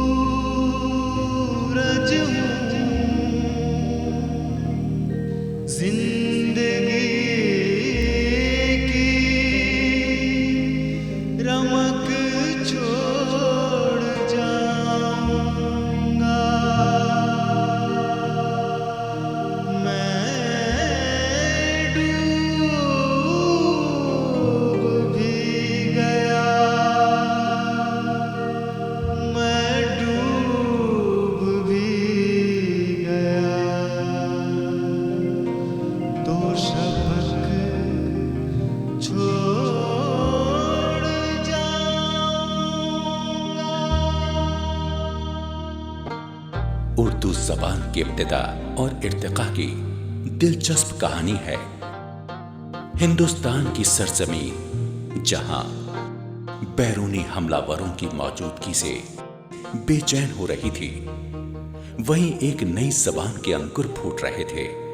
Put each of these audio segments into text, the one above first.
सूरज हूँ जिंदगी की रमक छोड़ जाऊंगा। मैं डूब भी गया, मैं डूब भी गया तो शफक छोड़ जाऊंगा। उर्दू ज़बान की इब्तिदा और इर्तिका की दिलचस्प कहानी है। हिंदुस्तान की सरजमीं जहां बैरूनी हमलावरों की मौजूदगी से बेचैन हो रही थी, वहीं एक नई ज़बान के अंकुर फूट रहे थे।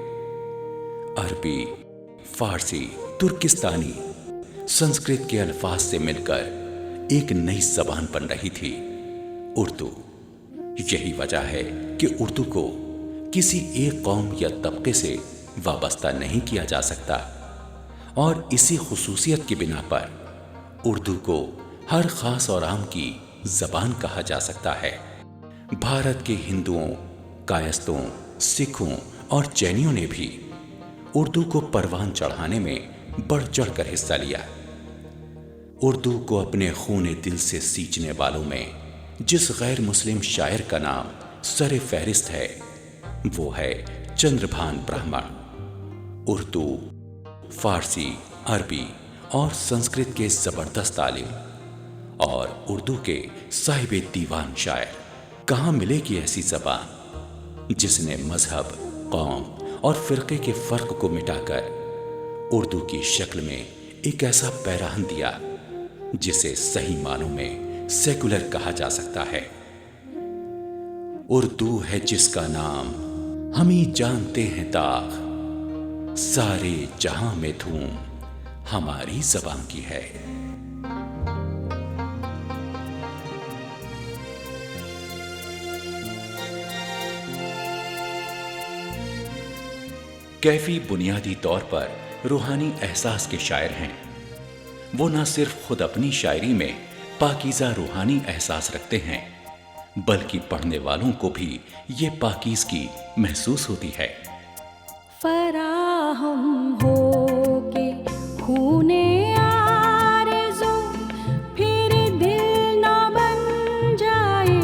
अरबी, फारसी, तुर्किस्तानी, संस्कृत के अल्फाज से मिलकर एक नई ज़बान बन रही थी, उर्दू। यही वजह है कि उर्दू को किसी एक कौम या तबके से वाबस्ता नहीं किया जा सकता, और इसी खुसूसियत की बिना पर उर्दू को हर खास और आम की ज़बान कहा जा सकता है। भारत के हिंदुओं, कायस्तों, सिखों और जैनियों ने भी उर्दू को परवान चढ़ाने में बढ़ चढ़कर हिस्सा लिया। उर्दू को अपने खूने दिल से सींचने वालों में जिस गैर मुस्लिम शायर का नाम सरे फहरिस्त है, वो है चंद्रभान ब्राह्मण। उर्दू, फारसी, अरबी और संस्कृत के जबरदस्त आलिम और उर्दू के साहिब दीवान शायर। कहाँ मिलेगी ऐसी ज़बान जिसने मजहब, कौम और फिरके के फर्क को मिटाकर उर्दू की शक्ल में एक ऐसा पैराहन दिया जिसे सही मानों में सेकुलर कहा जा सकता है। उर्दू है जिसका नाम हम ही जानते हैं दाग, सारे जहां में धूम हमारी ज़बान की है। कैफी बुनियादी तौर पर रूहानी एहसास के शायर हैं। वो न सिर्फ खुद अपनी शायरी में पाकीज़ा रूहानी एहसास रखते हैं, बल्कि पढ़ने वालों को भी ये पाकीज़गी महसूस होती है। फराहम होके खूने आरज़ू फिर दिल न बन जाए।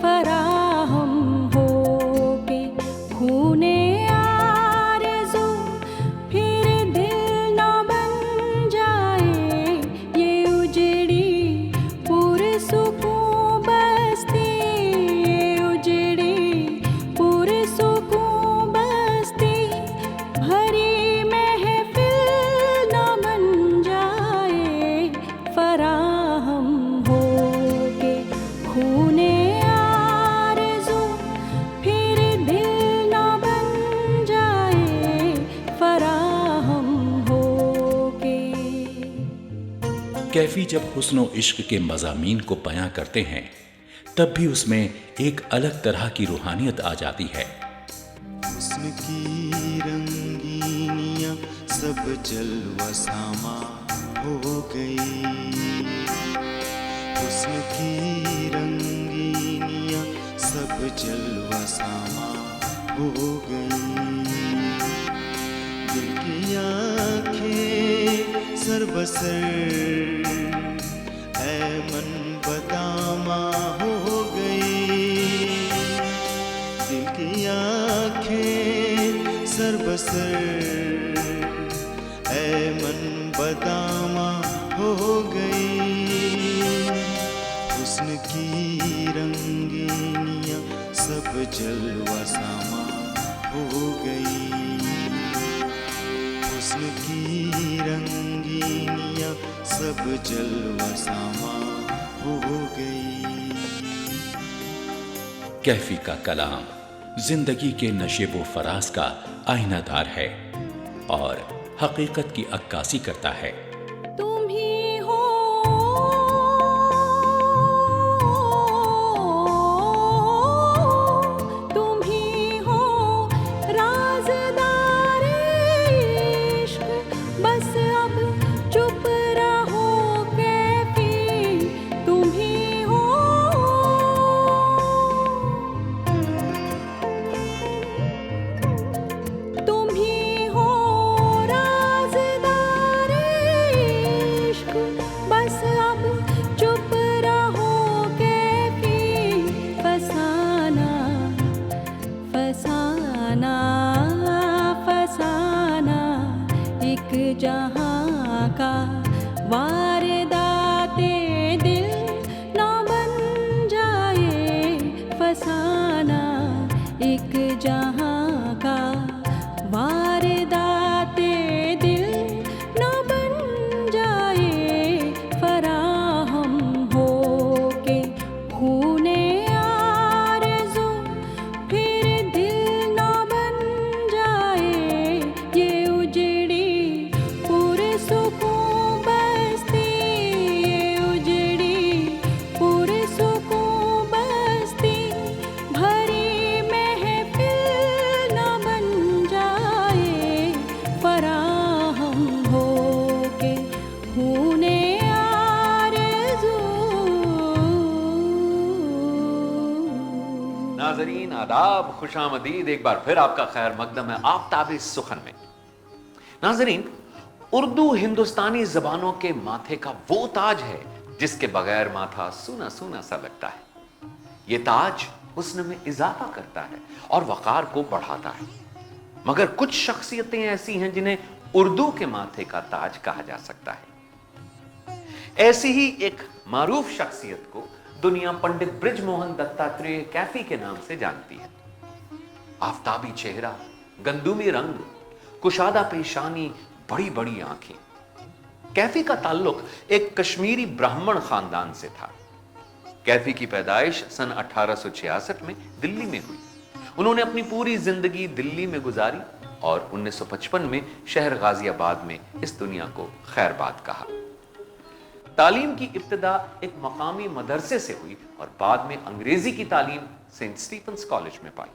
फराहम होके खूने आरज़ू फिर दिल न बन जाए। ये उजड़ी पुरसुकून बस्ती, ये उजड़ी पुरसुकून बस्ती भरी महफिल न बन जाए। फराहम होके खूने आरज़ू फिर दिल न बन जाए। फराहम होके। कैफी जब हुस्न इश्क के मज़ामीन को बयां करते हैं, तब भी उसमें एक अलग तरह की रूहानियत आ जाती है। हुस्न की रंगीनियाँ सब जलवा सामा हो गई। हुस्न की रंगीनियाँ सब जलवा सामा हो गई। दिल की आँखें सरबसर ऐ मन बदामा हो गई। दिल की आँखें सरबसर ऐ मन बदामा हो गई। हुस्न की रंगीनियाँ सब जलवा सामा हो गई। हुस्न की रंगीनियाँ सब जलवा सामा हो गई। कैफी का कलाम जिंदगी के नशेबो फराज का आईनादार है और हकीकत की अक्कासी करता है। तुम ही हो, तुम ही हो राज़दारे इश्क, बस अब चुप रहो कैफी। तुम ही हो, तुम ही हो राज़दारे इश्क, बस अब चुप रहो कैफी। फसाना फसाना फसाना एक जहां का वारदाते दिल ना बन जाए। फसाना एक जहां का वारदाते दिल न बन जाए। फराहम हो के खूने आरज़ू फिर दिल न बन जाए। ये उजड़ी पुरसुकून बस्ती, ये उजड़ी पुरसुकून बस्ती, भरी महफिल न बन जाए। फराहम हो के खूने आरज़ू। नाज़रीन आदाब, खुशामदीद, एक बार फिर आपका खैर मकदम है आफ़ताब सुखन में। नाज़रीन, उर्दू हिंदुस्तानी ज़बानों के माथे का वो ताज है जिसके बगैर माथा सूना सूना सा लगता है। ये ताज हुस्न में इजाफा करता है और वक़ार को बढ़ाता है। मगर कुछ शख्सियतें ऐसी हैं जिन्हें उर्दू के माथे का ताज कहा जा सकता है। ऐसी ही एक मारूफ शख्सियत को दुनिया पंडित बृजमोहन दत्तात्रेय कैफी के नाम से जानती है। आफताबी चेहरा, गंदुमी रंग, कुशादा पेशानी, बड़ी बड़ी आंखें। कैफी का ताल्लुक एक कश्मीरी ब्राह्मण खानदान से था। कैफी की पैदाइश सन 1866 में दिल्ली में हुई। उन्होंने अपनी पूरी जिंदगी दिल्ली में गुजारी और 1955 में शहर गाजियाबाद में इस दुनिया को खैरबाद कहा। तालीम की इब्तिदा एक मकामी मदरसे से हुई और बाद में अंग्रेजी की तालीम सेंट स्टीफेंस कॉलेज में पाई।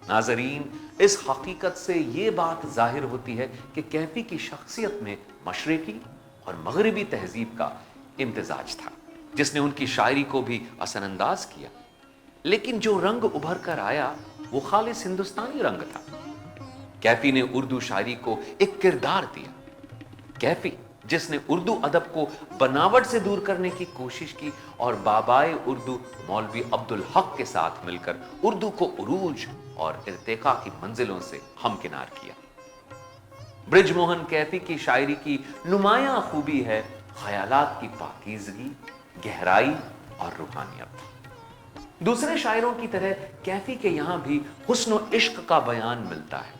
नाजरीन, इस हकीकत से ये बात जाहिर होती है कि कैफी की शख्सियत में मशरकी और मगरबी तहजीब का इम्तिजाज था, जिसने उनकी शायरी को भी असरअंदाज किया। लेकिन जो रंग उभर कर आया वो खालिस हिंदुस्तानी रंग था। कैफी ने उर्दू शायरी को एक किरदार दिया। कैफी जिसने उर्दू अदब को बनावट से दूर करने की कोशिश की और बाबाए उर्दू मौलवी अब्दुल हक के साथ मिलकर उर्दू को उरूज और इर्तिका की मंजिलों से हमकिनार किया। बृजमोहन कैफी की शायरी की नुमायां खूबी है ख्यालात की पाकीज़गी, गहराई और रूहानियत। दूसरे शायरों की तरह कैफी के यहां भी हुस्न और इश्क का बयान मिलता है,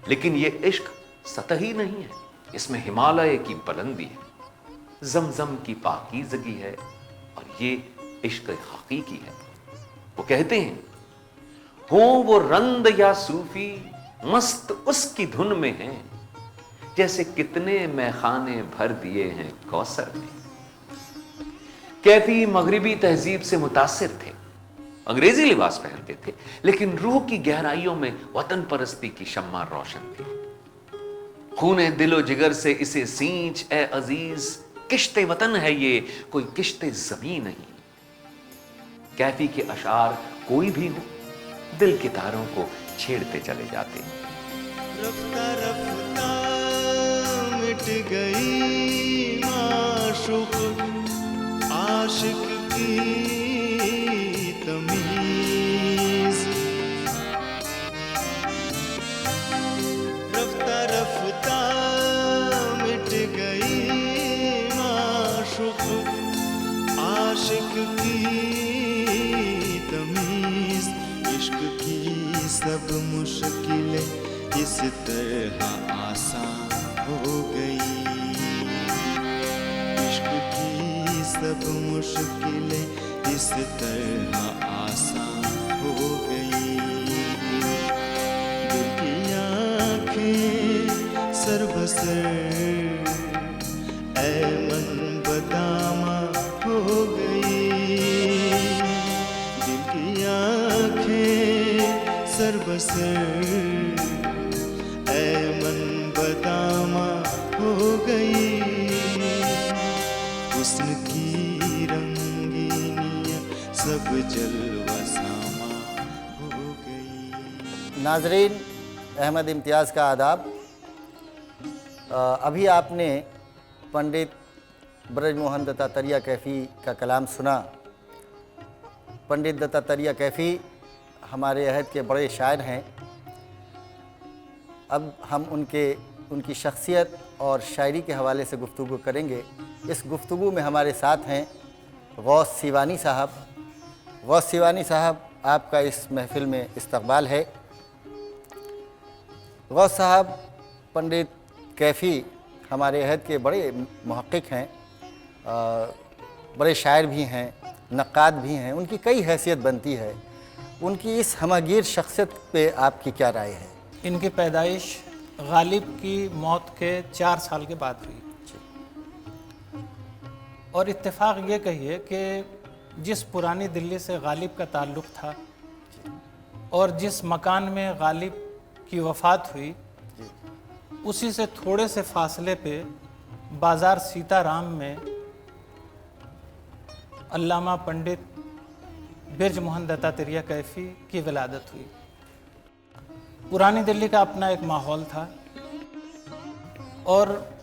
लेकिन यह इश्क सतही नहीं है, इसमें हिमालय की बुलंदी है, जमजम की पाकीज़गी है और ये इश्क हकीकी है। वो कहते हैं, हो वो रंद या सूफी मस्त उसकी धुन में है, जैसे कितने मैखाने भर दिए हैं कौसर में। कैफी मगरिबी तहजीब से मुतासिर थे, अंग्रेजी लिबास पहनते थे, लेकिन रूह की गहराइयों में वतन परस्ती की शम्मा रोशन थी। खूने दिलो जिगर से इसे सींच ए अजीज, किश्ते वतन है ये कोई किश्ते जमीन नहीं। कैफी के अशार कोई भी हो दिल के तारों को छेड़ते चले जाते। रफ्ता रफ्ता मिट गई माशूक आशिक की तमीज। रफ्ता रफ्ता मिट गई माशूक आशिक की तमीज। इश्क की सब मुश्किलें इस तरह आसान हो गई। इश्क की सब मुश्किलें इस तरह आसान हो गई। दिल की आँखें सरबसर ऐ मन बदामा हो गई, दिल की आँखें सरबसर ऐ मन बदामा हो गई, हुस्न की रंगीनियाँ सब जलवा सामा हो गई। नाजरीन, अहमद इम्तियाज़ का आदाब। अभी आपने पंडित ब्रजमोहन दत्तात्रेय कैफ़ी का कलाम सुना। पंडित दत्तात्रेय कैफ़ी हमारे अहद के बड़े शायर हैं। अब हम उनकी शख्सियत और शायरी के हवाले से गुफ्तगू करेंगे। इस गुफ्तगू में हमारे साथ हैं गौस सिवानी साहब। गौस सिवानी साहब, आपका इस महफ़िल में इस्तकबाल है। गौस साहब, पंडित कैफ़ी हमारे अहद के बड़े मुहक्किक हैं, बड़े शायर भी हैं, नक्काद भी हैं। उनकी कई हैसियत बनती है। उनकी इस हमगीर शख्सियत पे आपकी क्या राय है? इनकी पैदाइश गालिब की मौत के 4 साल के बाद हुई, और इत्तेफाक ये कहिए कि जिस पुरानी दिल्ली से गालिब का ताल्लुक़ था और जिस मकान में गालिब की वफ़ात हुई, उसी से थोड़े से फासले पे बाज़ार सीताराम में अल्लामा पंडित ब्रजमोहन दत्तात्रेय कैफ़ी की विलादत हुई। पुरानी दिल्ली का अपना एक माहौल था और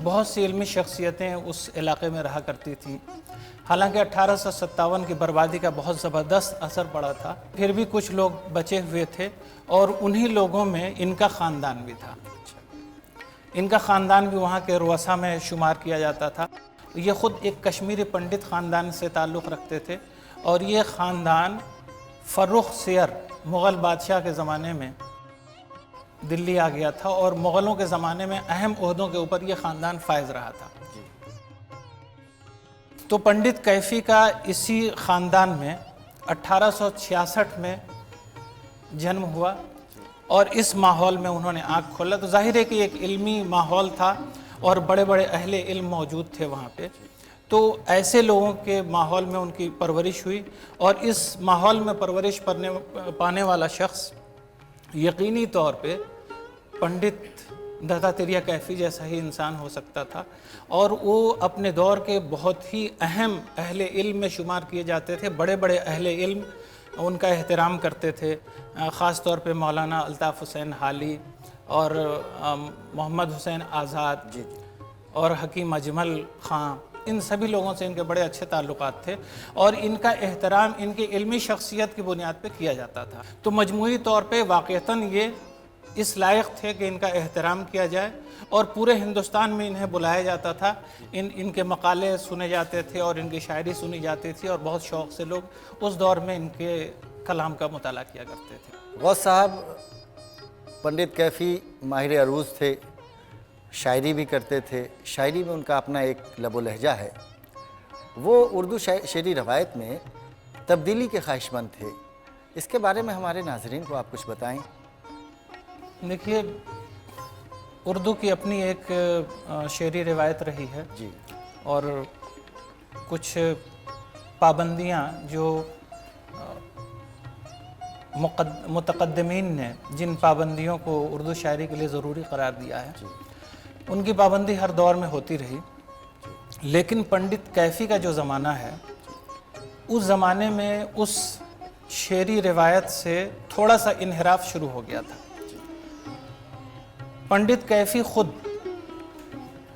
बहुत सी इल्मी शख्सियतें उस इलाके में रहा करती थीं। हालांकि 1857 की बर्बादी का बहुत ज़बरदस्त असर पड़ा था, फिर भी कुछ लोग बचे हुए थे और उन्हीं लोगों में इनका ख़ानदान भी था। इनका ख़ानदान भी वहाँ के रुअसा में शुमार किया जाता था। ये ख़ुद एक कश्मीरी पंडित ख़ानदान से ताल्लुक़ रखते थे और ये ख़ानदान फ़र्रुख सियर मुग़ल बादशाह के ज़माने में दिल्ली आ गया था और मुग़लों के ज़माने में अहम ओहदों के ऊपर ये ख़ानदान फायज़ रहा था। तो पंडित कैफ़ी का इसी ख़ानदान में 1866 में जन्म हुआ और इस माहौल में उन्होंने आँख खोला। तो जाहिर है कि एक इल्मी माहौल था और बड़े बड़े अहले इल्म मौजूद थे वहाँ पे। तो ऐसे लोगों के माहौल में उनकी परवरिश हुई और इस माहौल में परवरिश पाने वाला शख्स यकीनी तौर पे पंडित दत्तात्रेय कैफ़ी जैसा ही इंसान हो सकता था और वो अपने दौर के बहुत ही अहम अहले इल्म में शुमार किए जाते थे। बड़े बड़े अहले इल्म उनका एहतराम करते थे, ख़ास तौर पे मौलाना अल्ताफ़ हुसैन हाली और मोहम्मद हुसैन आज़ाद और हकीम अजमल ख़ां, इन सभी लोगों से इनके बड़े अच्छे ताल्लुकात थे और इनका एहतराम इनकी इल्मी शख्सियत की बुनियाद पे किया जाता था। तो मजमूई तौर पे वाक़ईतन ये इस लायक थे कि इनका एहतराम किया जाए और पूरे हिंदुस्तान में इन्हें बुलाया जाता था। इनके मकाले सुने जाते थे और इनकी शायरी सुनी जाती थी और बहुत शौक़ से लोग उस दौर में इनके कलाम का मुताला किया करते थे। गौस साहब, पंडित कैफ़ी माहिर अरूज़ थे, शायरी भी करते थे। शायरी में उनका अपना एक लबो लहजा है। वो उर्दू शेरी रवायत में तब्दीली के ख्वाहिशमंद थे। इसके बारे में हमारे नाज़रीन को आप कुछ बताएं। देखिए, उर्दू की अपनी एक शेरी रवायत रही है जी, और कुछ पाबंदियाँ जो मुतक़द्दिमीन ने जिन पाबंदियों को उर्दू शायरी के लिए ज़रूरी करार दिया है, उनकी पाबंदी हर दौर में होती रही। लेकिन पंडित कैफ़ी का जो ज़माना है, उस ज़माने में उस शेरी रिवायत से थोड़ा सा इन्हिराफ शुरू हो गया था। पंडित कैफ़ी ख़ुद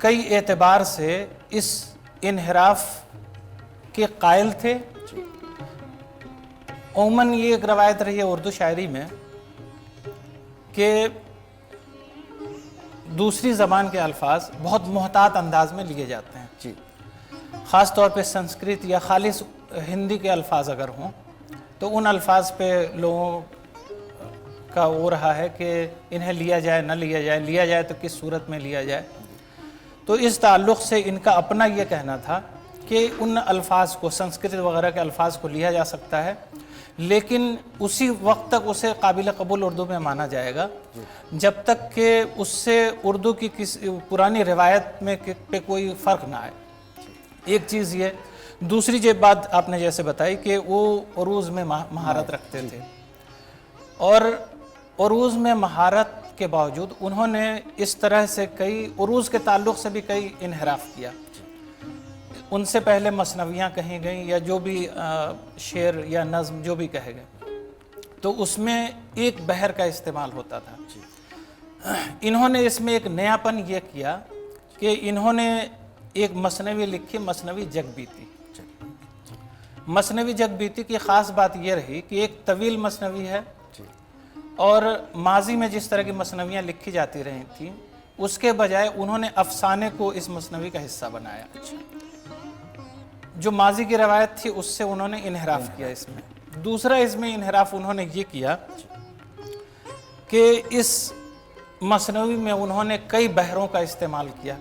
कई एतबार से इस इन्हिराफ के कायल थे। उमूमन ये एक रवायत रही है उर्दू शायरी में कि दूसरी ज़बान के अल्फाज बहुत मोहतात अंदाज में लिए जाते हैं जी। ख़ास तौर पे संस्कृत या खालिस हिंदी के अल्फाज अगर हों तो उन अल्फाज पे लोगों का वो रहा है कि इन्हें लिया जाए न लिया जाए तो किस सूरत में लिया जाए। तो इस ताल्लुक़ से इनका अपना ये कहना था कि उन अल्फाज को, संस्कृत वगैरह के अल्फाज को लिया जा सकता है, लेकिन उसी वक्त तक उसे काबिल कबूल उर्दू में माना जाएगा जब तक कि उससे उर्दू की किसी पुरानी रिवायत में पे कोई फ़र्क ना आए। एक चीज़ ये, दूसरी जो बात आपने जैसे बताई कि वो उरूज़ में महारत रखते थे, और उरूज़ में महारत के बावजूद उन्होंने इस तरह से कई उरूज़ के ताल्लुक़ से भी कई इन्हिराफ किया। उनसे पहले मसनवियाँ कही गई या जो भी शेर या नज़्म जो भी कहे गए, तो उसमें एक बहर का इस्तेमाल होता था। इन्होंने इसमें एक नयापन ये किया कि इन्होंने एक मसनवी लिखी, मसनवी जगबीती। मसनवी जगबीती की ख़ास बात ये रही कि एक तवील मसनवी है, और माजी में जिस तरह की मसनवियाँ लिखी जाती रही थी उसके बजाय उन्होंने अफसाने को इस मसनवी का हिस्सा बनाया। जो माजी की रवायत थी उससे उन्होंने इन्हिराफ किया इसमें। दूसरा इसमें इन्हिराफ उन्होंने ये किया कि इस मसनवी में उन्होंने कई बहरों का इस्तेमाल किया,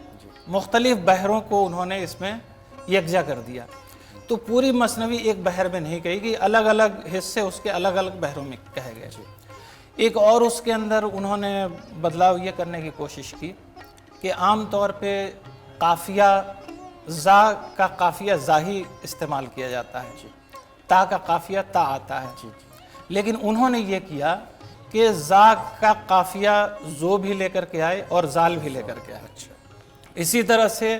मुख्तलिफ बहरों को उन्होंने इसमें यकजा कर दिया। तो पूरी मसनवी एक बहर में नहीं कही गई, अलग अलग हिस्से उसके अलग अलग बहरों में कहे गए। एक और उसके अंदर उन्होंने बदलाव ये करने की कोशिश की कि आम तौर पे काफ़िया ज़ा का काफ़िया ज़ाही इस्तेमाल किया जाता है, ता का काफ़िया ता आता है, लेकिन उन्होंने ये किया कि ज़ा का काफ़िया ज़ो भी लेकर के आए और ज़ाल भी लेकर के आए। इसी तरह से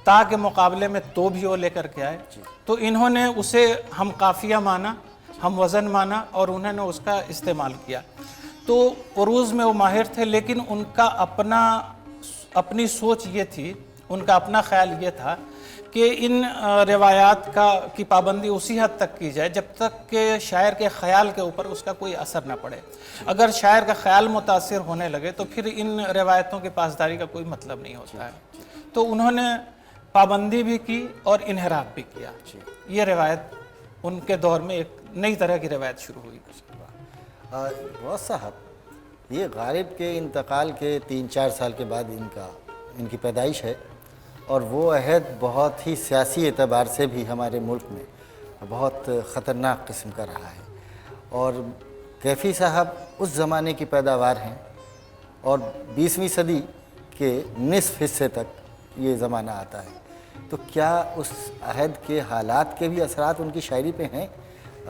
ता के मुकाबले में तो भी वो लेकर के आए। तो इन्होंने उसे हम काफ़िया माना, हम वज़न माना, और उन्होंने उसका इस्तेमाल किया। तो उरूज़ में वो माहिर थे, लेकिन उनका अपनी सोच ये थी, उनका अपना ख्याल ये था कि इन रिवायात की पाबंदी उसी हद तक की जाए जब तक कि शायर के ख़याल के ऊपर उसका कोई असर ना पड़े। अगर शायर का ख़याल मुतासिर होने लगे तो फिर इन रिवायतों की पासदारी का कोई मतलब नहीं होता है। तो उन्होंने पाबंदी भी की और इन्हिराफ भी किया। ये रिवायत उनके दौर में एक नई तरह की रिवायत शुरू हुई। गौस साहब, ये गालिब के इंतकाल के 3-4 साल के बाद इनकी पैदाइश है, और वो अहद बहुत ही सियासी एतबार से भी हमारे मुल्क में बहुत ख़तरनाक किस्म का रहा है। और कैफ़ी साहब उस ज़माने की पैदावार हैं, और 20वीं सदी के निसफ हिस्से तक ये ज़माना आता है। तो क्या उस अहद के हालात के भी असरात उनकी शायरी पे हैं?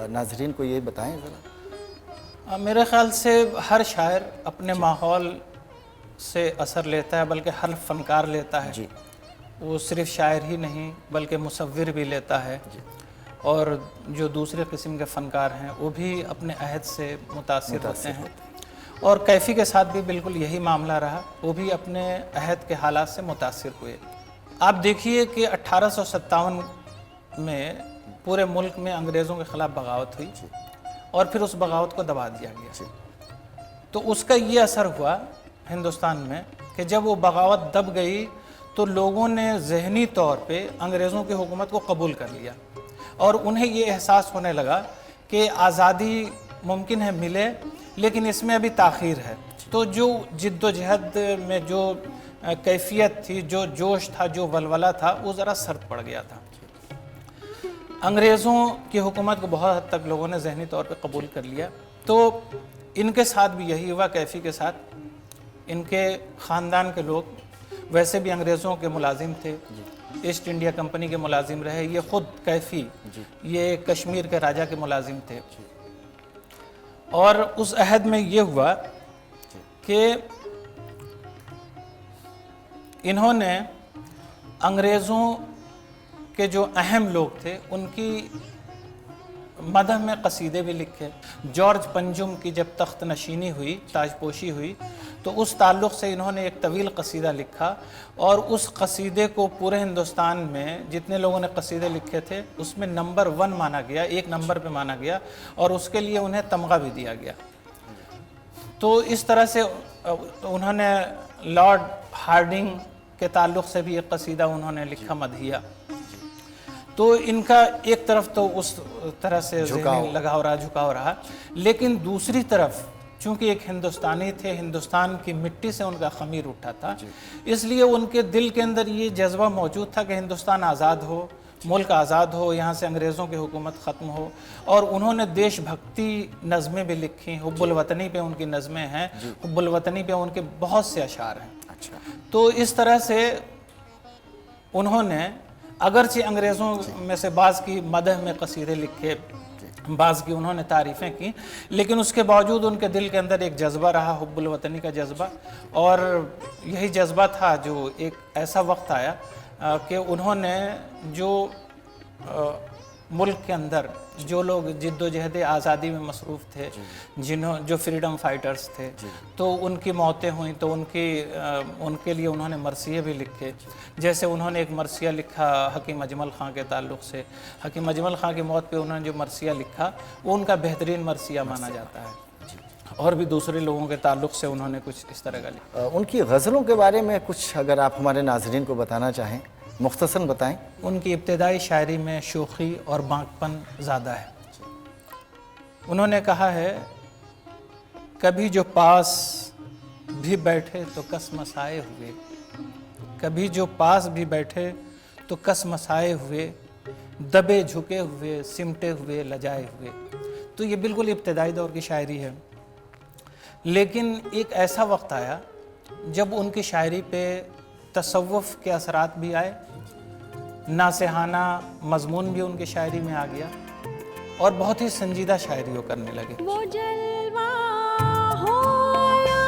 नाज़रीन को ये बताएं ज़रा। मेरे ख़्याल से हर शायर अपने माहौल से असर लेता है, बल्कि हर फ़नकार लेता है जी। वो सिर्फ़ शायर ही नहीं बल्कि मुसव्विर भी लेता है, और जो दूसरे किस्म के फ़नकार हैं वो भी अपने अहद से मुतासिर होते हैं। और कैफ़ी के साथ भी बिल्कुल यही मामला रहा, वो भी अपने अहद के हालात से मुतासिर हुए। आप देखिए कि 1857 में पूरे मुल्क में अंग्रेज़ों के ख़िलाफ़ बगावत हुई, और फिर उस बगावत को दबा दिया गया। तो उसका ये असर हुआ हिंदुस्तान में कि जब वो बगावत दब गई तो लोगों ने ज़हनी तौर पे अंग्रेज़ों की हुकूमत को कबूल कर लिया, और उन्हें ये एहसास होने लगा कि आज़ादी मुमकिन है मिले, लेकिन इसमें अभी ताख़ीर है। तो जो जिद्दोजहद में जो कैफियत थी, जो जोश था, जो वलवला था, वो ज़रा सर्द पड़ गया था। अंग्रेज़ों की हुकूमत को बहुत हद तक लोगों ने ज़हनी तौर पे कबूल कर लिया। तो इनके साथ भी यही हुआ। कैफ़ी के साथ इनके ख़ानदान के लोग वैसे भी अंग्रेज़ों के मुलाजिम थे, ईस्ट इंडिया कंपनी के मुलाजिम रहे। ये ख़ुद कैफ़ी ये कश्मीर के राजा के मुलाजिम थे। और उस अहद में ये हुआ कि इन्होंने अंग्रेज़ों के जो अहम लोग थे उनकी मदह में कसीदे भी लिखे। जॉर्ज पंजुम की जब तख्त नशीनी हुई, ताजपोशी हुई, तो उस ताल्लुक़ से इन्होंने एक तवील कसीदा लिखा, और उस कसीदे को पूरे हिंदुस्तान में जितने लोगों ने कसीदे लिखे थे उसमें नंबर 1 माना गया, 1 नंबर पे माना गया, और उसके लिए उन्हें तमगा भी दिया गया। तो इस तरह से उन्होंने लॉर्ड हार्डिंग के ताल्लुक़ से भी एक कसीदा उन्होंने लिखा, मदहिया। तो इनका एक तरफ तो उस तरह से झुकाव रहा, लेकिन दूसरी तरफ चूँकि एक हिंदुस्तानी थे, हिंदुस्तान की मिट्टी से उनका ख़मीर उठा था, इसलिए उनके दिल के अंदर ये जज्बा मौजूद था कि हिंदुस्तान आज़ाद हो, मुल्क आज़ाद हो, यहाँ से अंग्रेज़ों की हुकूमत ख़त्म हो। और उन्होंने देशभक्ति नज़में भी लिखी, हुब्बुल वतनी पे उनकी नज़में हैं, हुब्बुल वतनी पे उनके बहुत से अशार हैं। अच्छा। तो इस तरह से उन्होंने अगरचे अंग्रेज़ों में से बाज़ की मदह में कसीदे लिखे, बाज़ की उन्होंने तारीफ़ें की, लेकिन उसके बावजूद उनके दिल के अंदर एक जज्बा रहा, हुब्बुल वतनी का जज्बा। और यही जज्बा था जो एक ऐसा वक्त आया कि उन्होंने जो मुल्क के अंदर जो लोग जिद्दोजहद आज़ादी में मसरूफ़ थे, जो फ्रीडम फाइटर्स थे, तो उनकी मौतें हुई, तो उनके लिए उन्होंने मरसिये भी लिखे। जैसे उन्होंने एक मरसिया लिखा हकीम अजमल ख़ां के ताल्लुक़ से। हकीम अजमल ख़ां की मौत पे उन्होंने जो मरसिया लिखा वो उनका बेहतरीन मरसिया माना जाता है। और भी दूसरे लोगों के ताल्लुक़ से उन्होंने कुछ इस तरह का लिखा। उनकी गज़लों के बारे में कुछ अगर आप हमारे नाज़रीन को बताना चाहें, मुख्तसर बताएं। उनकी इब्तदाई शायरी में शोखी और बांकपन ज़्यादा है। उन्होंने कहा है, कभी जो पास भी बैठे तो कसमसाए हुए, कभी जो पास भी बैठे तो कसमसाए हुए, दबे झुके हुए, सिमटे हुए, लजाए हुए। तो ये बिल्कुल इब्तदाई दौर की शायरी है। लेकिन एक ऐसा वक्त आया जब उनकी शायरी पे तसव्वुफ़ के असरात भी आए, नासेहाना मज़मून भी उनकी शायरी में आ गया और बहुत ही संजीदा शायरी वो करने लगे। वो जलवा होया,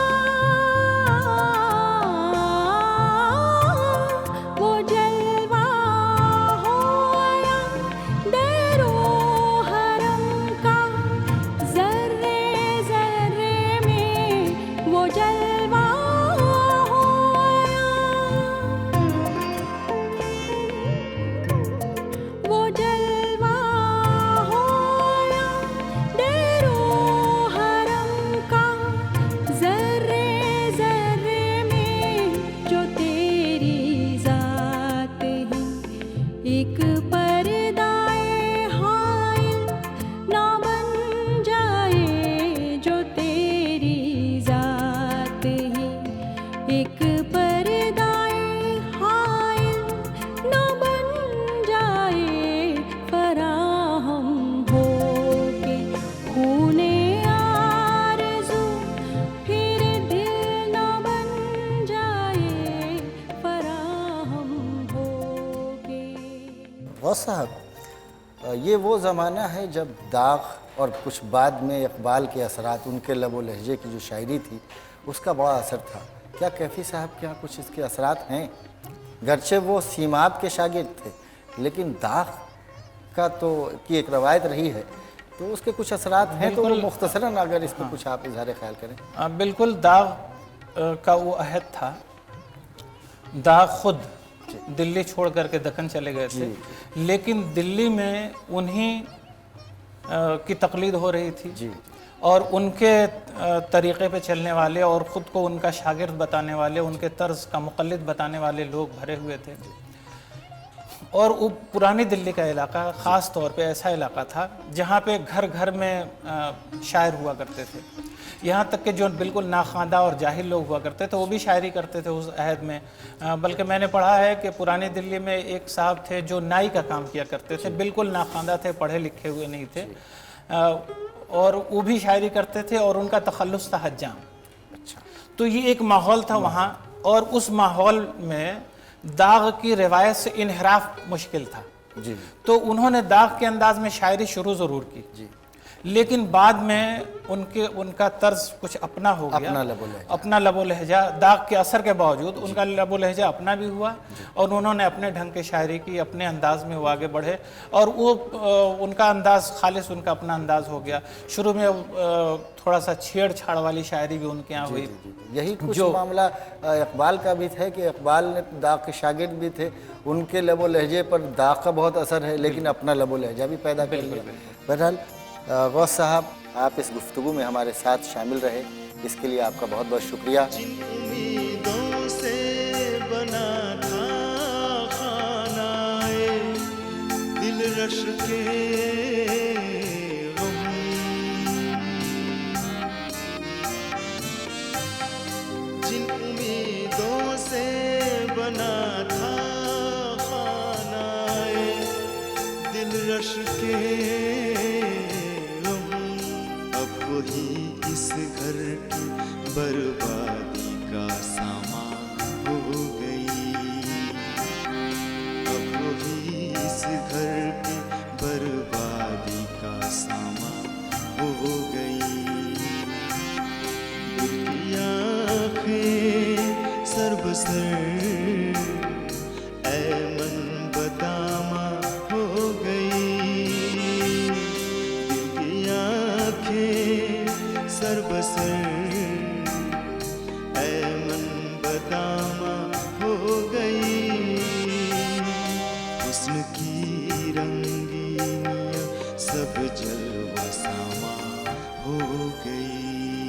वो जलवा होया, डेरो हरम का ज़र्रे ज़र्रे में, वो जलवा होया, वो जलवा होया, डेरो हरम का ज़र्रे ज़र्रे में, जो तेरी ज़ात ही एक पर्दाए हाइल ना बन जाए, जो तेरी ज़ात ही एक पर्दाए हाइल ना बन जाए, फराहम हो के खूने आरज़ू फिर दिल ना बन जाए, फराहम हो के। गौस साहब, ये वो ज़माना है जब दाग और कुछ बाद में इकबाल के असरात, उनके लब व लहजे की जो शायरी थी उसका बड़ा असर था। क्या कैफ़ी साहब के यहाँ कुछ इसके असरात हैं? गरचे वो सीमाब के शागिर्द थे, लेकिन दाग का तो की एक रवायत रही है, तो उसके कुछ असरात हैं, तो वो मुख्तसरन अगर इस पर कुछ आप इज़हार ख्याल करें। बिल्कुल, दाग का वो अहद था। दाग खुद दिल्ली छोड़ करके दक्कन चले गए थे, लेकिन दिल्ली में उन्हीं की तकलीद हो रही थी जी। और उनके तरीक़े पे चलने वाले और ख़ुद को उनका शागिर्द बताने वाले, उनके तर्ज़ का मुक़ल्लिद बताने वाले लोग भरे हुए थे। और वो पुरानी दिल्ली का इलाका ख़ास तौर पे ऐसा इलाका था जहाँ पे घर घर में शायर हुआ करते थे। यहाँ तक कि जो बिल्कुल नाखादा और जाहिल लोग हुआ करते थे वो भी शायरी करते थे उस अहद में। बल्कि मैंने पढ़ा है कि पुरानी दिल्ली में एक साहब थे जो नाई का काम किया करते थे, बिल्कुल नाखादा थे, पढ़े लिखे हुए नहीं थे, और वो भी शायरी करते थे और उनका तखल्लुस था हज्जाम। अच्छा। तो ये एक माहौल था वहाँ, और उस माहौल में दाग की रिवायत से इनहराफ मुश्किल था जी। तो उन्होंने दाग के अंदाज में शायरी शुरू ज़रूर की जी। लेकिन बाद में उनका तर्ज कुछ अपना हो गया, अपना लबो लहजा। दाग के असर के बावजूद उनका लबो लहजा अपना भी हुआ और उन्होंने अपने ढंग की शायरी की, अपने अंदाज में वो आगे बढ़े और वो उनका अंदाज खालिस उनका अपना अंदाज हो गया। शुरू में थोड़ा सा छेड़छाड़ वाली शायरी भी उनके यहाँ हुई। यही कुछ मामला इकबाल का भी था कि इकबाल ने दाग के शागिर्द भी थे, उनके लबो लहजे पर दाग का बहुत असर है लेकिन अपना लबो लहजा भी पैदा कर लिया। बहरहाल गौस साहब, आप इस गुफ्तगू में हमारे साथ शामिल रहे, इसके लिए आपका बहुत बहुत शुक्रिया। जिन उम्मीदों से बना था खानाए दिल रश के गम, जिन उम्मीदों से बना था खानाए रश के अब वही इस घर की बर्बादी का सामान हो गई। अब वही इस घर की बर्बादी का सामान हो गई। दिल की आँखें सरबसर ऐ मन बदामा हो गई। दिल की आँखें सरबसर ऐ मन बदामा हो गई। हुस्न की रंगीनियाँ सब जलवा सामा हो गई।